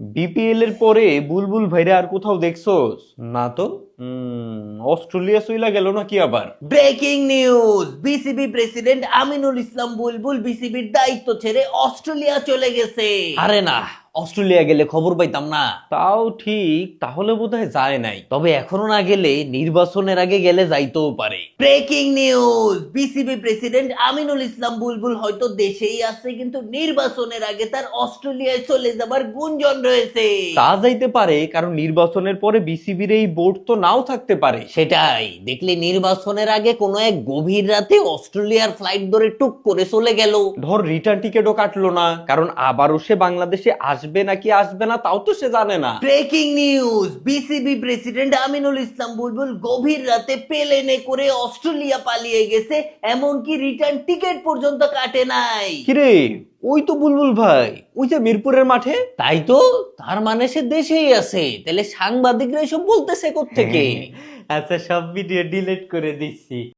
BPL এর পরে বুলবুল ভাইরা আর কোথাও দেখছোস? না তো। অস্ট্রেলিয়া চইলা গেল নাকি আবার? Breaking news, BCB president Aminul Islam Bulbul বিসিবির দায়িত্ব ছেড়ে অস্ট্রেলিয়া চলে গেছে। আরে না, অস্ট্রেলিয়া গেলে খবর পাইতাম না। তাও ঠিক, তাহলে বোধহয় যায় নাই। তবে এখনো না গেলে নির্বাচনের আগে গেলে যাইতেও পারে। Breaking news, BCB president Aminul Islam Bulbul হয়তো দেশেই আছে, কিন্তু নির্বাচনের আগে তার অস্ট্রেলিয়ায় চলে যাবার গুঞ্জন রয়েছে। তা যাইতে পারে, কারণ নির্বাচনের পরে বিসিবির এই বোর্ড তো নাও থাকতে পারে। সেটাই, দেখলে নির্বাচনের আগে কোনো এক গভীর রাতে অস্ট্রেলিয়ার ফ্লাইট ধরে টুক করে চলে গেল। ধর রিটার্ন টিকেটও কাটলো না, কারণ আবারও সে বাংলাদেশে আসবে নাকি আসবে না তাও তো সে জানে না। Breaking news, BCB president Aminul Islam Bulbul গভীর রাতে প্লেনে করে অস্ট্রেলিয়া পালিয়ে গেছে, এমনকি রিটার্ন টিকিট পর্যন্ত কাটে নাই। কিরে, ওই তো বুলবুল ভাই, ওই যে মিরপুরের মাঠে। তাই তো, তার মানে সে দেশেই আছে। তাহলে সাংবাদিকরা এসব বলতেছে কোত্থেকে? আচ্ছা, সব ভিডিও ডিলিট করে দিচ্ছি।